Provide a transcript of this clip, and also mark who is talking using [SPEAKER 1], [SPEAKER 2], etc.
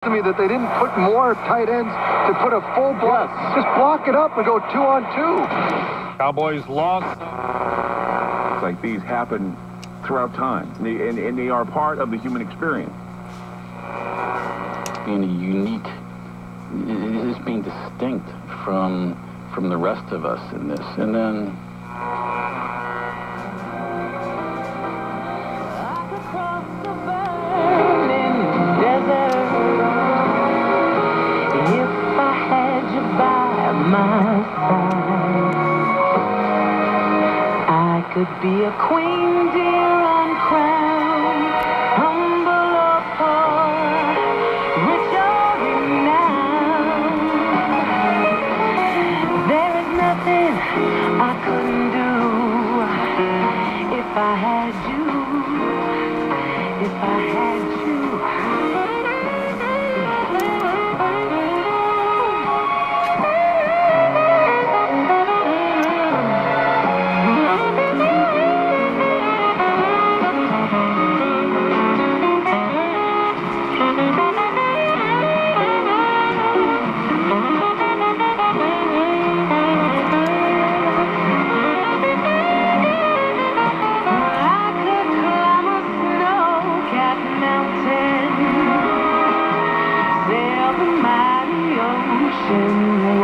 [SPEAKER 1] to me that they didn't put more tight ends to put a full block.
[SPEAKER 2] Yes.
[SPEAKER 1] Just block it up and go 2-on-2.
[SPEAKER 2] Cowboys lost.
[SPEAKER 3] Like these happen throughout time, and they are part of the human experience.
[SPEAKER 4] Being unique, it is being distinct from the rest of us in this. And then
[SPEAKER 5] Across the burning desert, if I had you by my side, I could be a queen, dear, uncrowned, humble or poor, rich or renowned. There is nothing I couldn't do if I had you. If I had you. Sail the mighty ocean.